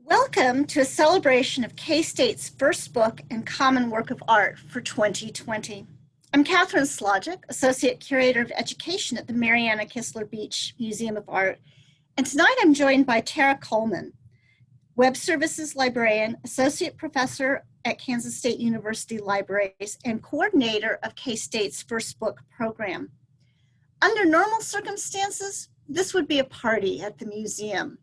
Welcome to a celebration of K-State's first book and common work of art for 2020. I'm Kathrine Schlageck, Associate Curator of Education at the Marianna Kistler Beach Museum of Art, and tonight I'm joined by Tara Coleman, Web Services Librarian, Associate Professor at Kansas State University Libraries, and Coordinator of K-State's first book program. Under normal circumstances, this would be a party at the museum.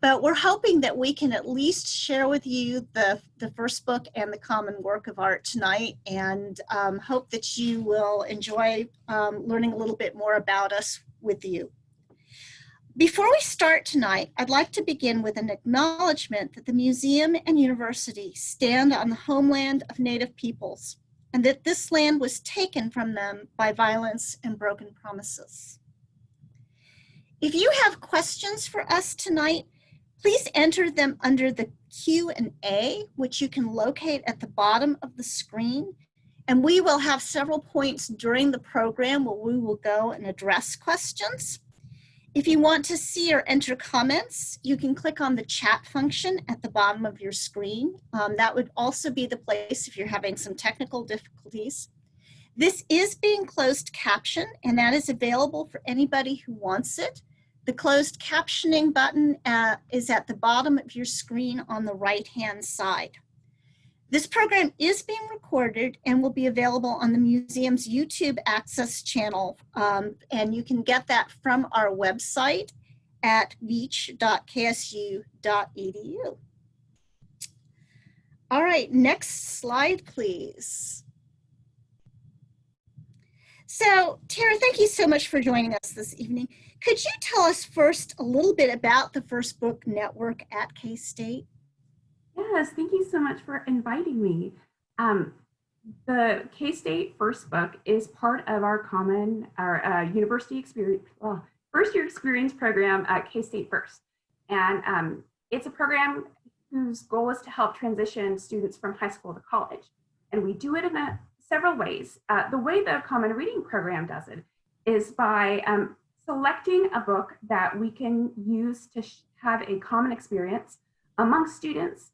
But we're hoping that we can at least share with you the first book and the common work of art tonight, and hope that you will enjoy learning a little bit more about us with you. Before we start tonight, I'd like to begin with an acknowledgement that the museum and university stand on the homeland of Native peoples, and that this land was taken from them by violence and broken promises. If you have questions for us tonight, please enter them under the Q&A, which you can locate at the bottom of the screen. And we will have several points during the program where we will go and address questions. If you want to see or enter comments, you can click on the chat function at the bottom of your screen. That would also be the place if you're having some technical difficulties. This is being closed caption, and that is available for anybody who wants it. The closed captioning button is at the bottom of your screen on the right-hand side. This program is being recorded and will be available on the museum's YouTube access channel, and you can get that from our website at beach.ksu.edu. All right, next slide, please. So, Tara, thank you so much for joining us this evening. Could you tell us first a little bit about the First Book Network at K-State? Yes, thank you so much for inviting me. The K-State First Book is part of our university experience, first year experience program at K-State First. And it's a program whose goal is to help transition students from high school to college. And we do it in several ways. The way the Common Reading program does it is by selecting a book that we can use to have a common experience among students,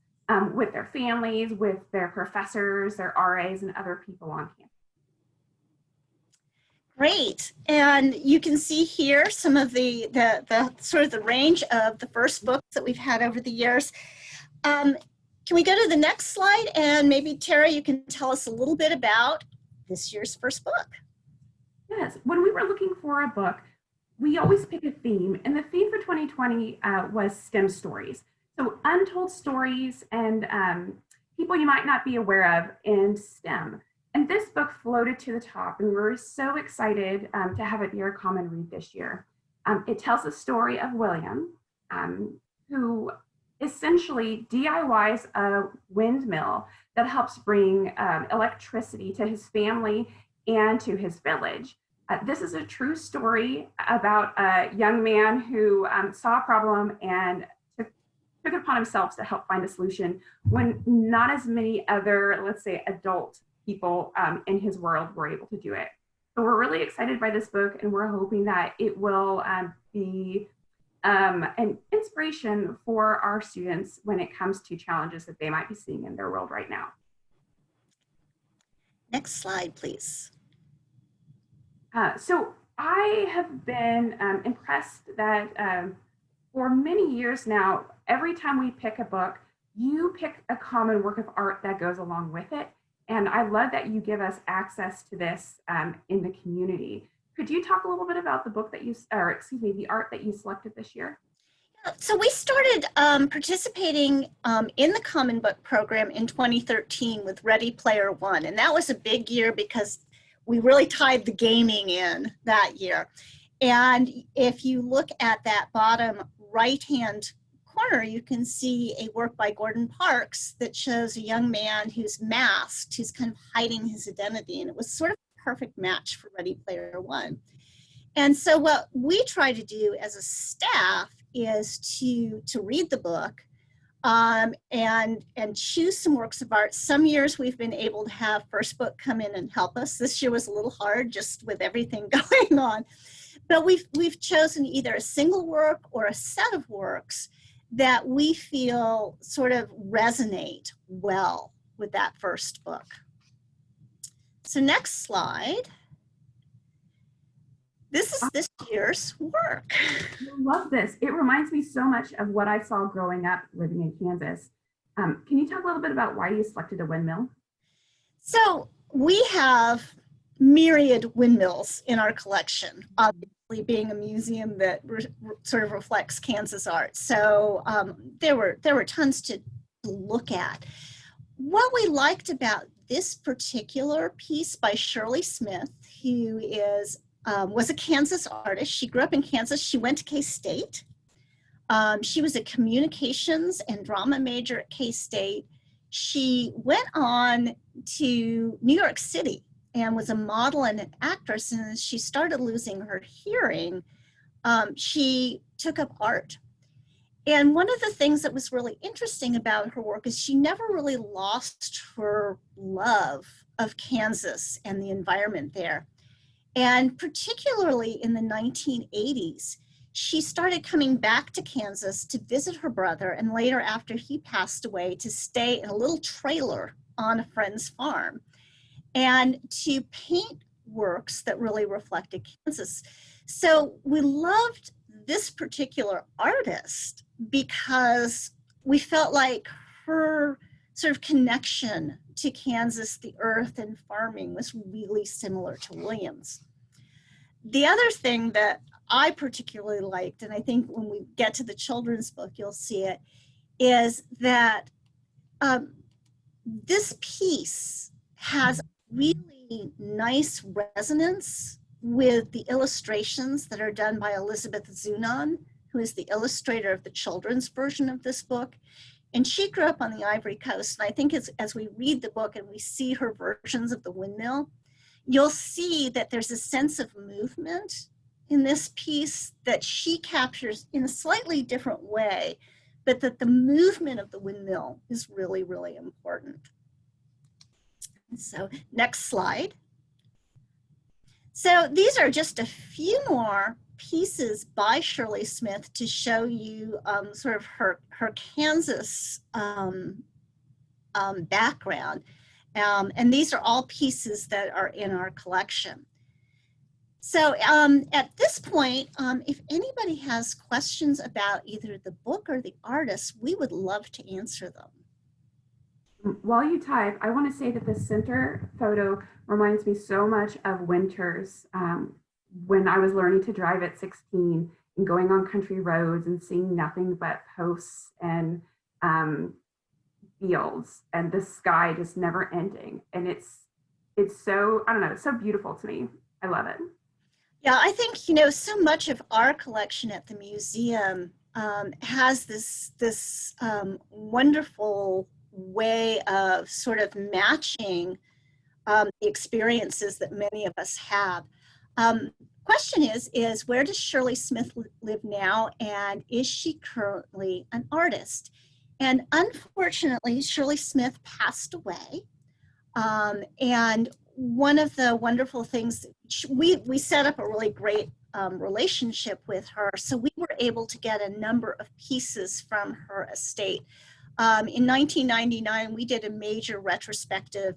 with their families, with their professors, their RAs, and other people on campus. Great, and you can see here some of the sort of the range of the first books that we've had over the years. Can we go to the next slide, and maybe Tara, you can tell us a little bit about this year's first book. Yes, when we were looking for a book, we always pick a theme, and the theme for 2020 was STEM stories. So untold stories and people you might not be aware of in STEM. And this book floated to the top, and we were so excited to have it be our common read this year. It tells the story of William, who essentially DIYs a windmill that helps bring electricity to his family and to his village. This is a true story about a young man who saw a problem and took it upon himself to help find a solution when not as many other, let's say, adult people in his world were able to do it. So we're really excited by this book, and we're hoping that it will be an inspiration for our students when it comes to challenges that they might be seeing in their world right now. Next slide, please. So I have been impressed that for many years now, every time we pick a book, you pick a common work of art that goes along with it. And I love that you give us access to this in the community. Could you talk a little bit about the book that the art that you selected this year? So we started participating in the Common Book program in 2013 with Ready Player One. And that was a big year because we really tied the gaming in that year. And if you look at that bottom right-hand corner, you can see a work by Gordon Parks that shows a young man who's masked, who's kind of hiding his identity. And it was sort of a perfect match for Ready Player One. And so what we try to do as a staff is to read the book and choose some works of art. Some years we've been able to have First Book come in and help us. This year was a little hard just with everything going on. But we've chosen either a single work or a set of works that we feel sort of resonate well with that first book. So next slide. This is this year's work. I love this. It reminds me so much of what I saw growing up living in Kansas. Can you talk a little bit about why you selected a windmill? So we have myriad windmills in our collection, obviously being a museum that sort of reflects Kansas art. So there were tons to look at. What we liked about this particular piece by Shirley Smith, who was a Kansas artist. She grew up in Kansas. She went to KState. She was a communications and drama major at KState. She went on to New York City and was a model and an actress. And as she started losing her hearing, she took up art. And one of the things that was really interesting about her work is she never really lost her love of Kansas and the environment there. And particularly in the 1980s, she started coming back to Kansas to visit her brother, and later after he passed away, to stay in a little trailer on a friend's farm and to paint works that really reflected Kansas. So we loved this particular artist because we felt like her sort of connection to Kansas, the earth and farming, was really similar to William's. The other thing that I particularly liked, and I think when we get to the children's book, you'll see it, is that this piece has really nice resonance with the illustrations that are done by Elizabeth Zunon, who is the illustrator of the children's version of this book. And she grew up on the Ivory Coast. And I think as we read the book and we see her versions of the windmill, you'll see that there's a sense of movement in this piece that she captures in a slightly different way, but that the movement of the windmill is really, really important. So next slide. So these are just a few more pieces by Shirley Smith to show you sort of her Kansas background. And these are all pieces that are in our collection. So at this point, if anybody has questions about either the book or the artist, we would love to answer them. While you type, I want to say that the center photo reminds me so much of winters when I was learning to drive at 16 and going on country roads and seeing nothing but posts and fields and the sky just never ending. And it's so, I don't know, it's so beautiful to me. I love it. Yeah, I think, so much of our collection at the museum has this wonderful way of sort of matching the experiences that many of us have. Question is where does Shirley Smith live now, and is she currently an artist? And unfortunately, Shirley Smith passed away. And one of the wonderful things, we set up a really great relationship with her, so we were able to get a number of pieces from her estate. In 1999, we did a major retrospective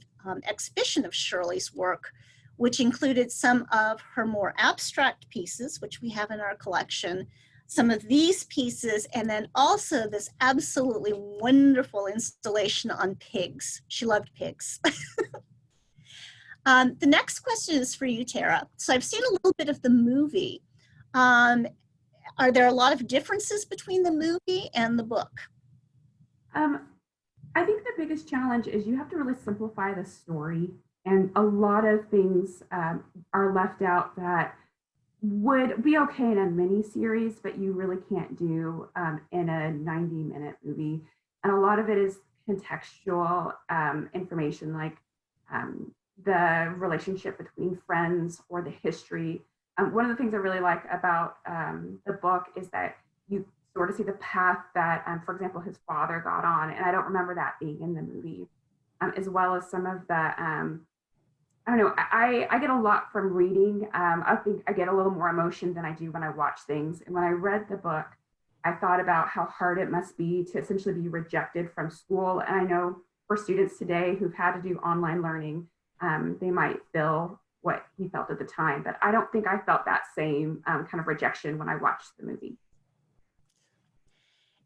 exhibition of Shirley's work, which included some of her more abstract pieces, which we have in our collection, some of these pieces, and then also this absolutely wonderful installation on pigs. She loved pigs. The next question is for you, Tara. So I've seen a little bit of the movie. Are there a lot of differences between the movie and the book? I think the biggest challenge is you have to really simplify the story, and a lot of things are left out that would be okay in a mini series, but you really can't do in a 90-minute movie. And a lot of it is contextual information, like the relationship between friends or the history. One of the things I really like about the book is that you sort of see the path that, for example, his father got on, and I don't remember that being in the movie, as well as some of the, I don't know, I get a lot from reading. I think I get a little more emotion than I do when I watch things. And when I read the book, I thought about how hard it must be to essentially be rejected from school. And I know for students today who've had to do online learning, they might feel what he felt at the time, but I don't think I felt that same kind of rejection when I watched the movie.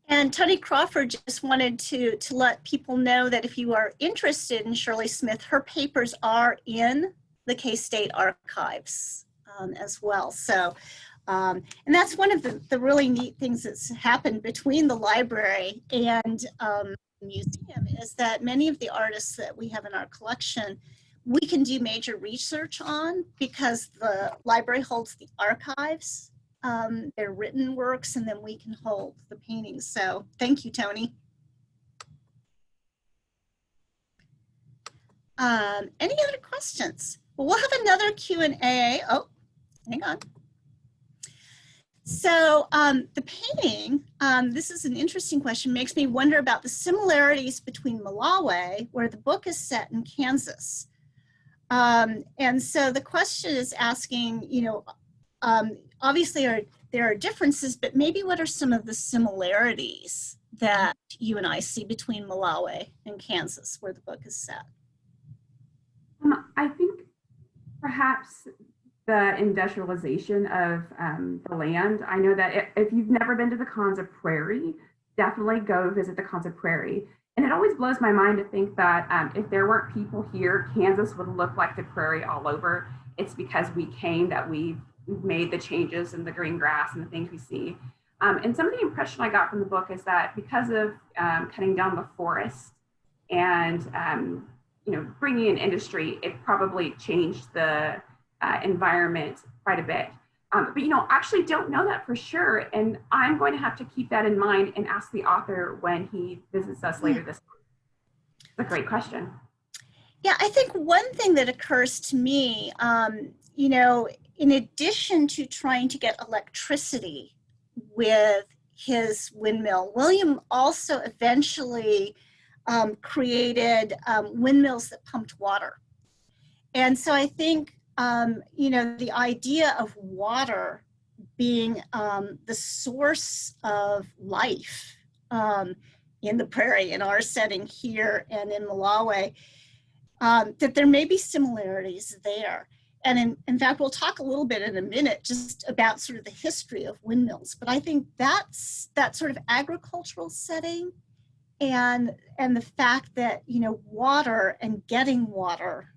And Tony Crawford just wanted to let people know that if you are interested in Shirley Smith, her papers are in the K-State archives as well. So, and that's one of the really neat things that's happened between the library and the museum, is that many of the artists that we have in our collection, we can do major research on because the library holds the archives, their written works, and then we can hold the paintings. So thank you, Tony. Any other questions? Well, we'll have another Q&A. Oh, hang on. So the painting, this is an interesting question, makes me wonder about the similarities between Malawi, where the book is set, in Kansas. And so the question is asking, you know, obviously there are differences, but maybe what are some of the similarities that you and I see between Malawi and Kansas, where the book is set? I think perhaps the industrialization of the land. I know that if you've never been to the Konza Prairie, definitely go visit the Konza Prairie. And it always blows my mind to think that if there weren't people here, Kansas would look like the prairie all over. It's because we came that we've made the changes in the green grass and the things we see. And some of the impression I got from the book is that because of cutting down the forest and you know, bringing in industry, it probably changed the environment quite a bit. But you know, actually don't know that for sure. And I'm going to have to keep that in mind and ask the author when he visits us later this month. It's a great question. Yeah, I think one thing that occurs to me, you know, in addition to trying to get electricity with his windmill, William also eventually created windmills that pumped water. And so I think, you know, the idea of water being the source of life in the prairie, in our setting here and in Malawi, that there may be similarities there. And in fact, we'll talk a little bit in a minute just about sort of the history of windmills. But I think that's that sort of agricultural setting and the fact that, you know, water and getting water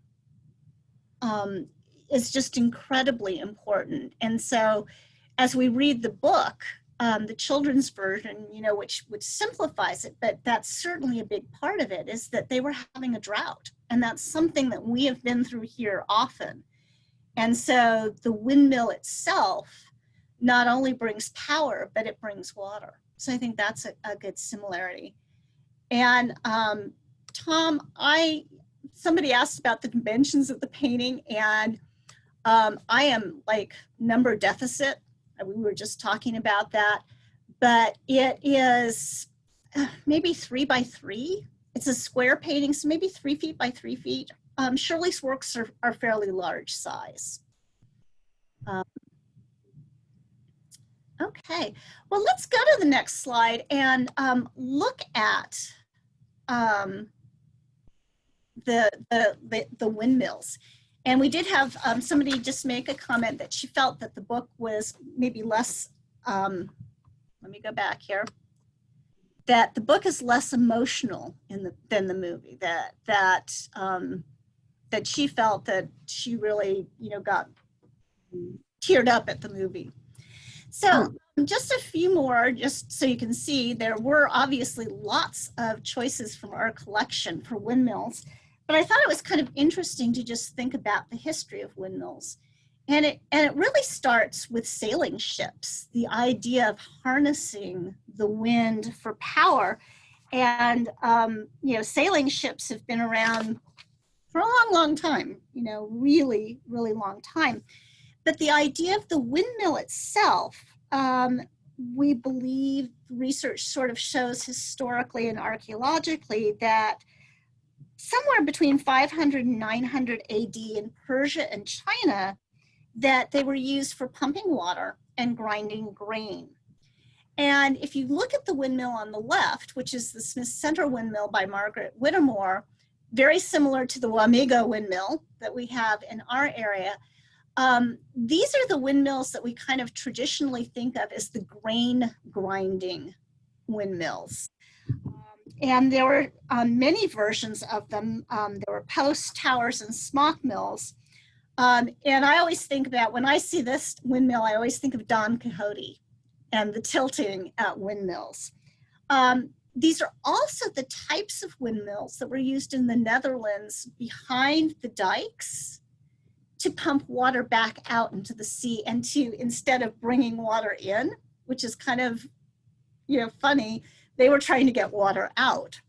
is just incredibly important. And so as we read the book, the children's version, you know, which simplifies it, but that's certainly a big part of it, is that they were having a drought. And that's something that we have been through here often. And so the windmill itself not only brings power, but it brings water. So I think that's a good similarity. And Tom, somebody asked about the dimensions of the painting, and I am like number deficit. We were just talking about that, but it is maybe 3 by 3. It's a square painting, so maybe 3 feet by 3 feet. Shirley's works are fairly large size. Okay, well, let's go to the next slide and look at the windmills. And we did have somebody just make a comment that she felt that the book was maybe less, let me go back here, that the book is less emotional than the movie, that she felt that she really, you know, got teared up at the movie. So just a few more, just so you can see, there were obviously lots of choices from our collection for windmills, but I thought it was kind of interesting to just think about the history of windmills. And it really starts with sailing ships, the idea of harnessing the wind for power. And, you know, sailing ships have been around for a long, long time, you know, really, really long time. But the idea of the windmill itself, we believe research sort of shows historically and archaeologically that somewhere between 500 and 900 AD in Persia and China, that they were used for pumping water and grinding grain. And if you look at the windmill on the left, which is the Smith Center windmill by Margaret Whittemore, very similar to the Wamego windmill that we have in our area, these are the windmills that we kind of traditionally think of as the grain grinding windmills. And there were many versions of them. There were post, towers, and smock mills. And I always think about, when I see this windmill, I always think of Don Quixote and the tilting at windmills. These are also the types of windmills that were used in the Netherlands behind the dikes to pump water back out into the sea, and to, instead of bringing water in, which is kind of, funny, they were trying to get water out.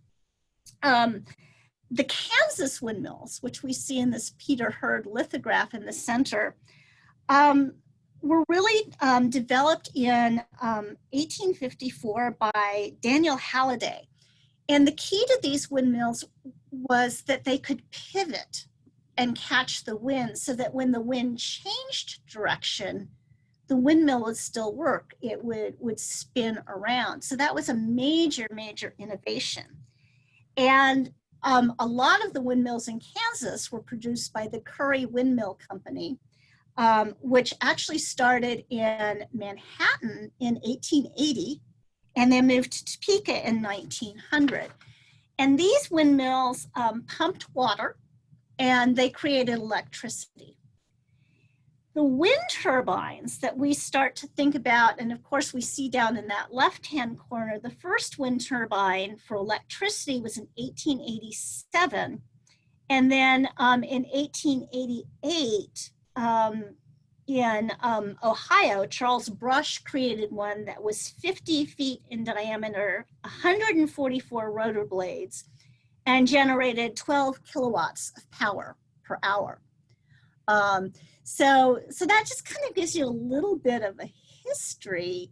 The Kansas windmills, which we see in this Peter Hurd lithograph in the center, were really developed in 1854 by Daniel Halliday. And the key to these windmills was that they could pivot and catch the wind, so that when the wind changed direction, the windmill would still work. It would spin around. So that was a major, major innovation. And a lot of the windmills in Kansas were produced by the Curry Windmill Company, which actually started in Manhattan in 1880 and then moved to Topeka in 1900. And these windmills pumped water and they created electricity. The wind turbines that we start to think about, and of course we see down in that left-hand corner, the first wind turbine for electricity was in 1887. And then in 1888, in Ohio, Charles Brush created one that was 50 feet in diameter, 144 rotor blades, and generated 12 kilowatts of power per hour. So that just kind of gives you a little bit of a history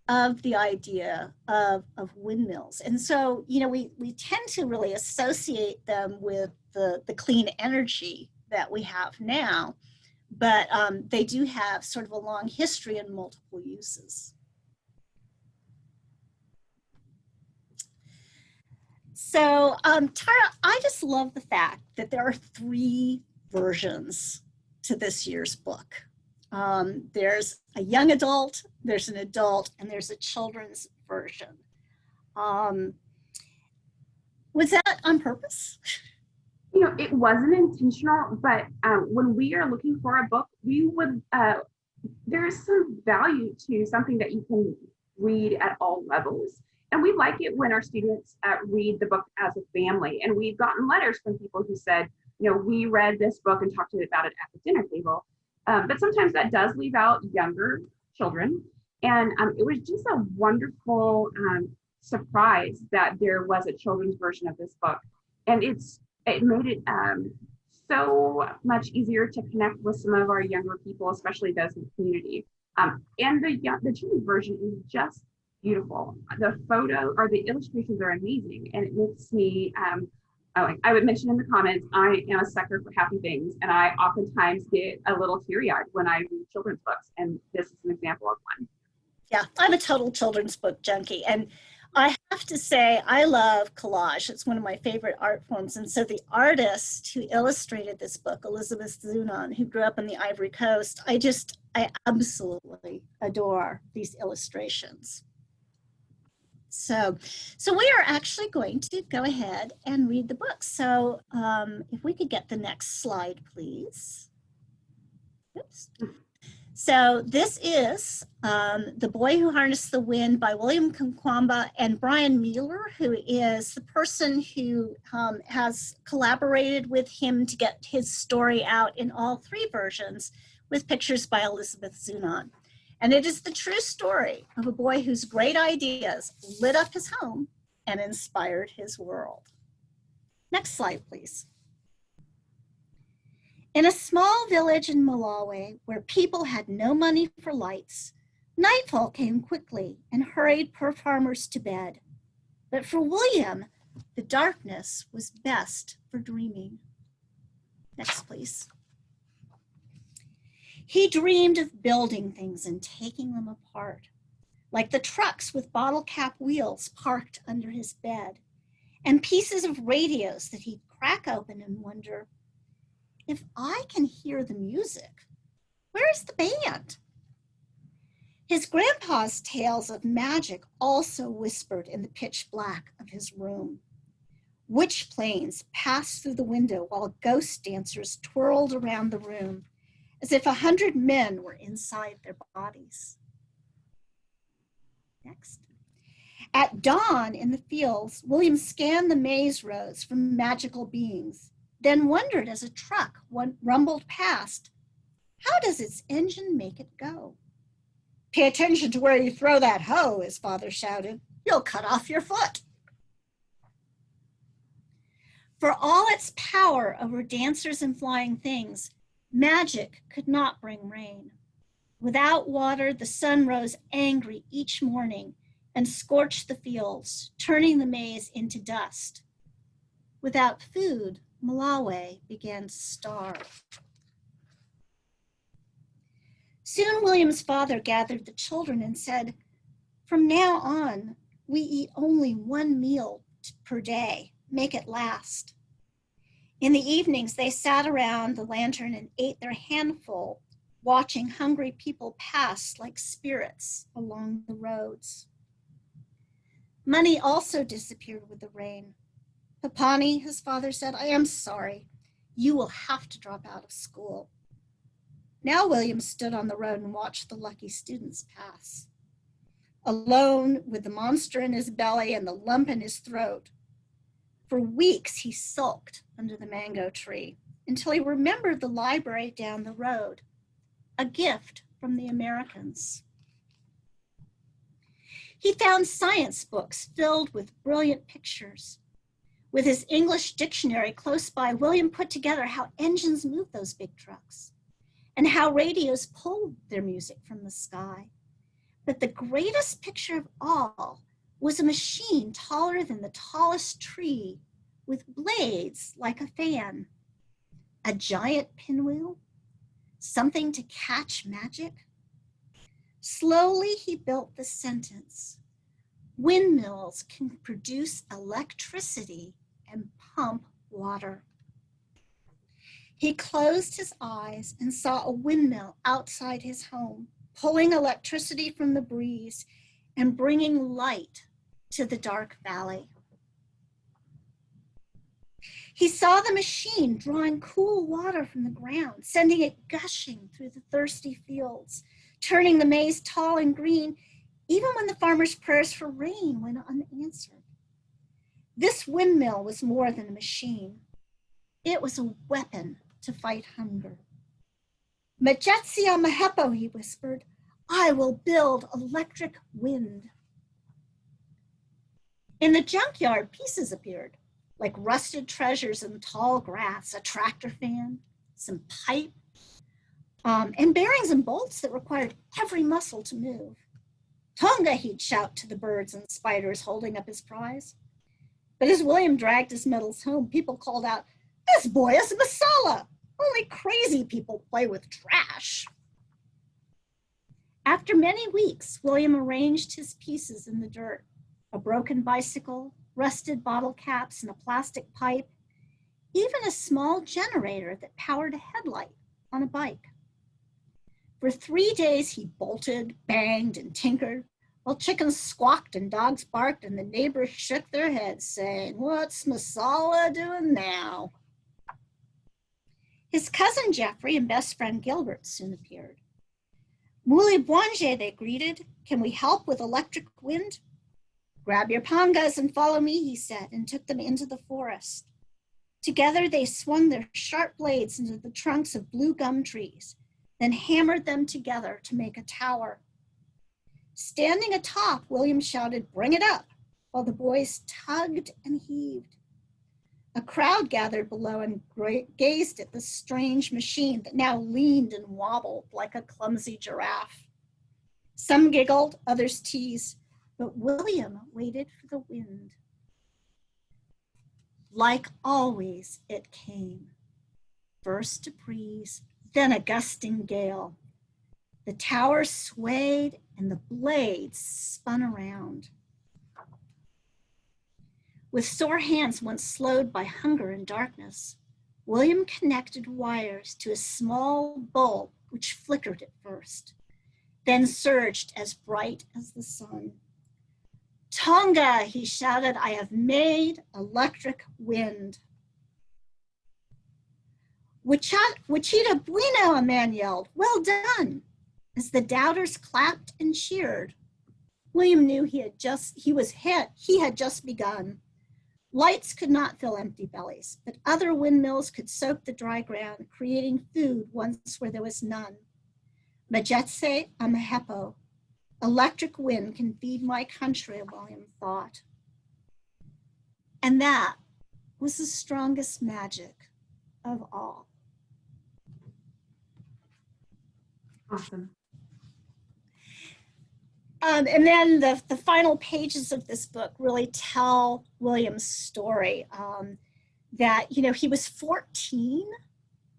of the idea of windmills. And so, we tend to really associate them with the clean energy that we have now, but they do have sort of a long history and multiple uses. So Tara, I just love the fact that there are 3 versions to this year's book. There's a young adult, there's an adult, and there's a children's version. Was that on purpose? It wasn't intentional, but when we are looking for a book, we would, there's some value to something that you can read at all levels. And we like it when our students read the book as a family. And we've gotten letters from people who said, we read this book and talked about it at the dinner table. But sometimes that does leave out younger children. And it was just a wonderful surprise that there was a children's version of this book. And it made it so much easier to connect with some of our younger people, especially those in the community. And the children's version is just beautiful. The photo or the illustrations are amazing, and it makes me, I would mention in the comments, I am a sucker for happy things, and I oftentimes get a little teary-eyed when I read children's books, and this is an example of one. Yeah, I'm a total children's book junkie, and I have to say I love collage. It's one of my favorite art forms, and so the artist who illustrated this book, Elizabeth Zunon, who grew up on the Ivory Coast, I absolutely adore these illustrations. So we are actually going to go ahead and read the book. So if we could get the next slide, please. Oops. So this is The Boy Who Harnessed the Wind by William Kamkwamba and Brian Mueller, who is the person who has collaborated with him to get his story out in all 3 versions, with pictures by Elizabeth Zunon. And it is the true story of a boy whose great ideas lit up his home and inspired his world. Next slide, please. In a small village in Malawi, where people had no money for lights, nightfall came quickly and hurried poor farmers to bed. But for William, the darkness was best for dreaming. Next, please. He dreamed of building things and taking them apart. like the trucks with bottle cap wheels parked under his bed, and pieces of radios that he'd crack open and wonder, if I can hear the music, where's the band? His grandpa's tales of magic also whispered in the pitch black of his room. Witch planes passed through the window while ghost dancers twirled around the room, as if 100 men were inside their bodies. Next. At dawn in the fields, William scanned the maze roads for magical beings, then wondered as a truck rumbled past, how does its engine make it go? Pay attention to where you throw that hoe, his father shouted. You'll cut off your foot. For all its power over dancers and flying things, magic could not bring rain. Without water, the sun rose angry each morning and scorched the fields, turning the maize into dust. Without food, Malawi began to starve. Soon William's father gathered the children and said, from now on, we eat only one meal per day. Make it last. In the evenings, they sat around the lantern and ate their handful, watching hungry people pass like spirits along the roads. Money also disappeared with the rain. Papani, his father said, I am sorry. You will have to drop out of school. Now William stood on the road and watched the lucky students pass. Alone with the monster in his belly and the lump in his throat. For weeks he sulked under the mango tree until he remembered the library down the road, a gift from the Americans. He found science books filled with brilliant pictures. With his English dictionary close by, William put together how engines move those big trucks and how radios pulled their music from the sky. But the greatest picture of all was a machine taller than the tallest tree with blades like a fan, a giant pinwheel, something to catch magic. Slowly he built the sentence, windmills can produce electricity and pump water. He closed his eyes and saw a windmill outside his home, pulling electricity from the breeze and bringing light to the dark valley. He saw the machine drawing cool water from the ground, sending it gushing through the thirsty fields, turning the maize tall and green, even when the farmer's prayers for rain went unanswered. This windmill was more than a machine. It was a weapon to fight hunger. Majetsia Mahepo, he whispered, I will build electric wind. In the junkyard, pieces appeared, like rusted treasures in tall grass, a tractor fan, some pipe, and bearings and bolts that required every muscle to move. Tonga, he'd shout to the birds and spiders holding up his prize. But as William dragged his metals home, people called out, this boy is Masala. Only crazy people play with trash. After many weeks, William arranged his pieces in the dirt, a broken bicycle, rusted bottle caps and a plastic pipe, even a small generator that powered a headlight on a bike. For 3 days, he bolted, banged, and tinkered, while chickens squawked and dogs barked and the neighbors shook their heads, saying, what's Masala doing now? His cousin Jeffrey and best friend Gilbert soon appeared. Muli Bwanje, they greeted. Can we help with electric wind? Grab your pangas and follow me, he said, and took them into the forest. Together, they swung their sharp blades into the trunks of blue gum trees, then hammered them together to make a tower. Standing atop, William shouted, bring it up, while the boys tugged and heaved. A crowd gathered below and gazed at the strange machine that now leaned and wobbled like a clumsy giraffe. Some giggled, others teased, but William waited for the wind. Like always, it came. First a breeze, then a gusting gale. The tower swayed and the blades spun around. With sore hands once slowed by hunger and darkness, William connected wires to a small bulb which flickered at first, then surged as bright as the sun. Tonga, he shouted, I have made electric wind. Wichita bueno, a man yelled, well done. As the doubters clapped and cheered, William knew he had just begun. Lights could not fill empty bellies, but other windmills could soak the dry ground, creating food once where there was none. Majetse amahepo, electric wind can feed my country, William thought. And that was the strongest magic of all. Awesome. And then the final pages of this book really tell William's story, that, you know, he was 14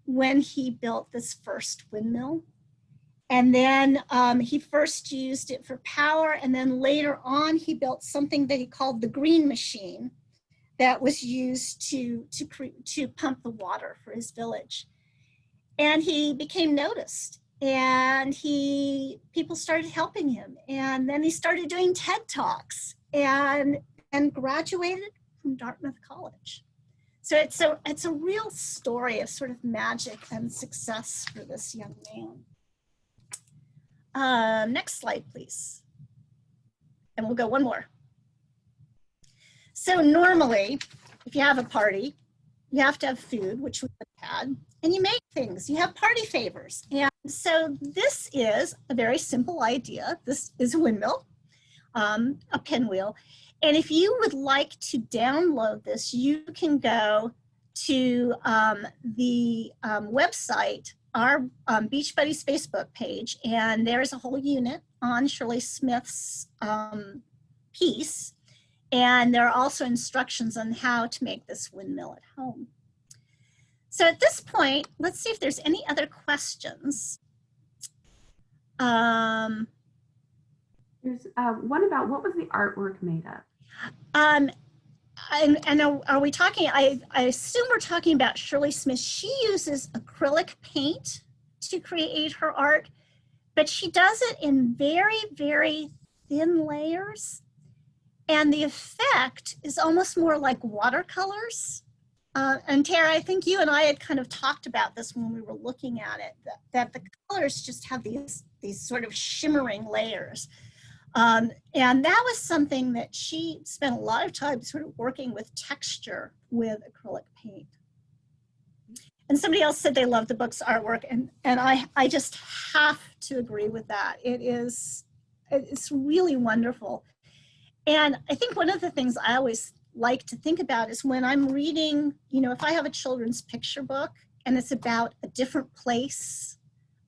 when he built this first windmill. And then he first used it for power. And then later on, he built something that he called the green machine that was used to pump the water for his village. And he became noticed. And people started helping him. And then he started doing TED Talks and graduated from Dartmouth College. So it's a real story of sort of magic and success for this young man. Next slide, please. And we'll go one more. So normally, if you have a party, you have to have food, which we had, and you make things. You have party favors. And so this is a very simple idea. This is a windmill, a pinwheel. And if you would like to download this, you can go to the website, our Beach Buddies Facebook page, and there's a whole unit on Shirley Smith's piece. And there are also instructions on how to make this windmill at home. So at this point, let's see if there's any other questions. There's one about what was the artwork made of? And are we talking, I assume we're talking about Shirley Smith. She uses acrylic paint to create her art, but she does it in very, very thin layers. And the effect is almost more like watercolors. And Tara, I think you and I had kind of talked about this when we were looking at it, that the colors just have these sort of shimmering layers. And that was something that she spent a lot of time sort of working with texture with acrylic paint. And somebody else said they loved the book's artwork, and I just have to agree with that. It's really wonderful. And I think one of the things I always like to think about is when I'm reading, you know, if I have a children's picture book and it's about a different place,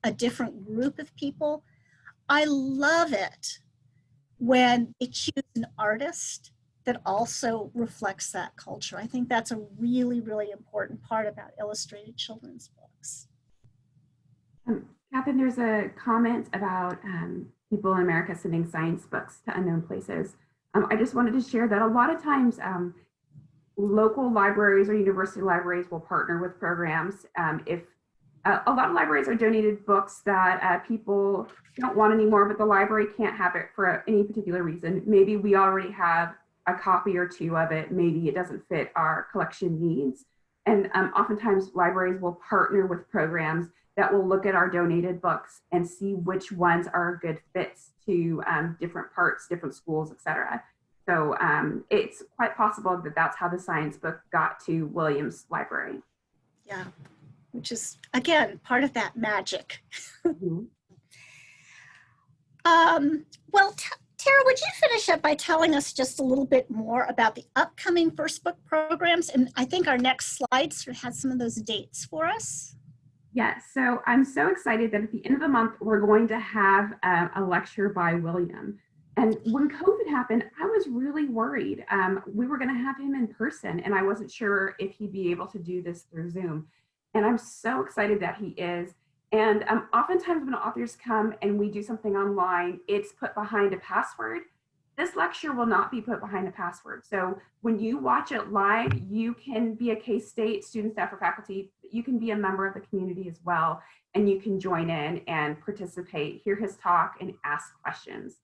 a different group of people, I love it when they choose an artist that also reflects that culture. I think that's a really, really important part about illustrated children's books. Kathrine, there's a comment about people in America sending science books to unknown places. I just wanted to share that a lot of times local libraries or university libraries will partner with programs. If a lot of libraries are donated books that people don't want anymore, but the library can't have it for any particular reason. Maybe we already have a copy or two of it. Maybe it doesn't fit our collection needs. And oftentimes libraries will partner with programs that will look at our donated books and see which ones are good fits to different parts, different schools, etc. So it's quite possible that that's how the science book got to William's library. Yeah, which is, again, part of that magic. Mm-hmm. Well, Tara, would you finish up by telling us just a little bit more about the upcoming first book programs? And I think our next slide sort of has some of those dates for us. Yes, so I'm so excited that at the end of the month, we're going to have a lecture by William. And when COVID happened, I was really worried. We were going to have him in person, and I wasn't sure if he'd be able to do this through Zoom. And I'm so excited that he is. And oftentimes when authors come and we do something online, it's put behind a password. This lecture will not be put behind a password. So when you watch it live, you can be a KState student, staff, or faculty. You can be a member of the community as well, and you can join in and participate, hear his talk, and ask questions,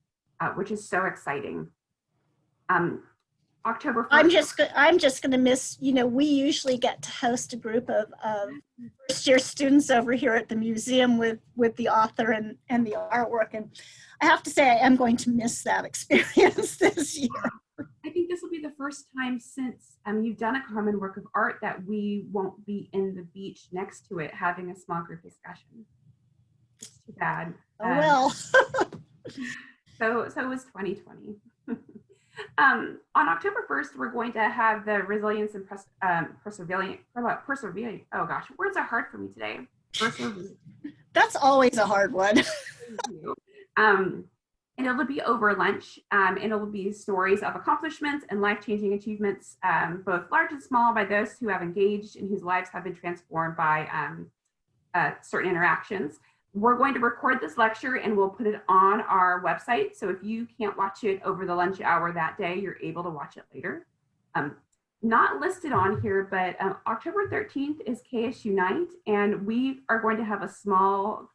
which is so exciting. October 1st. I'm just going to miss, we usually get to host a group of first year students over here at the museum with the author and the artwork. And I have to say, I am going to miss that experience this year. I think this will be the first time since you've done a common work of art that we won't be in the beach next to it having a small group discussion. It's too bad. Oh, well. So it was 2020. On October 1st, we're going to have the resilience and perseverance. Oh gosh, words are hard for me today. That's always a hard one. And it'll be over lunch, and it'll be stories of accomplishments and life-changing achievements, both large and small, by those who have engaged and whose lives have been transformed by certain interactions. We're going to record this lecture and we'll put it on our website. So if you can't watch it over the lunch hour that day, you're able to watch it later. Not listed on here, but October 13th is KSU night, and we are going to have a small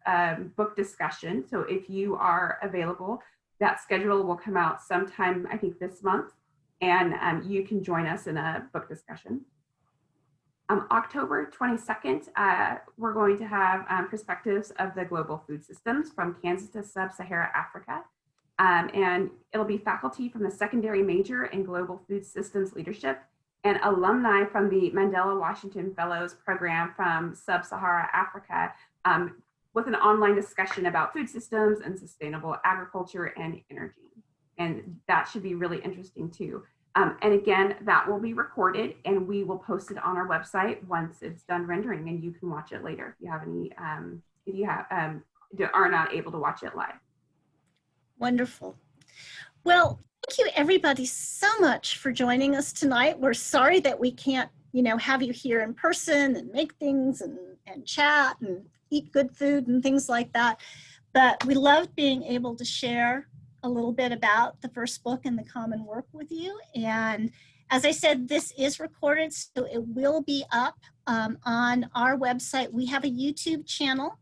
book discussion. So if you are available, that schedule will come out sometime, I think, this month, and you can join us in a book discussion. October 22nd, we're going to have perspectives of the global food systems from Kansas to sub-Saharan Africa. And it'll be faculty from the secondary major in global food systems leadership and alumni from the Mandela Washington Fellows Program from sub-Saharan Africa, with an online discussion about food systems and sustainable agriculture and energy. And that should be really interesting too. And again, that will be recorded and we will post it on our website once it's done rendering, and you can watch it later if you have any, are not able to watch it live. Wonderful. Well, thank you everybody so much for joining us tonight. We're sorry that we can't, have you here in person and make things and chat and eat good food and things like that. But we love being able to share a little bit about the first book and the common work with you. And as I said, this is recorded, so it will be up on our website. We have a YouTube channel,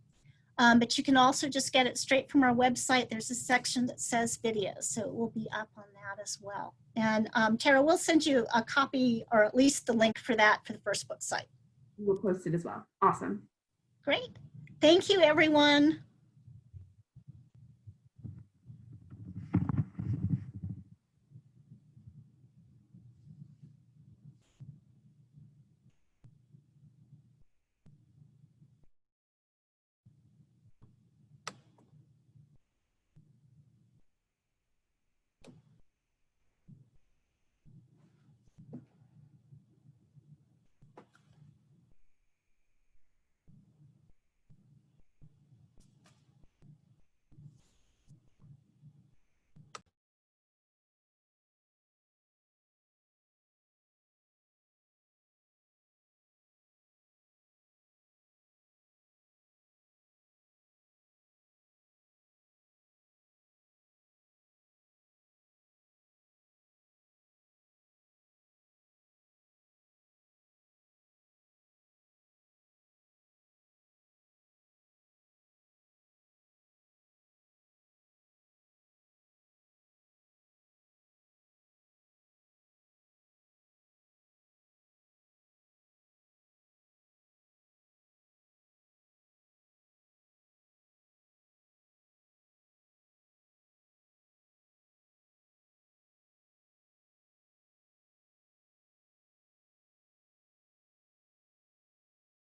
but you can also just get it straight from our website. There's a section that says videos, so it will be up on that as well. And Tara, we'll send you a copy, or at least the link for that for the first book site. We'll post it as well. Awesome. Great. Thank you, everyone.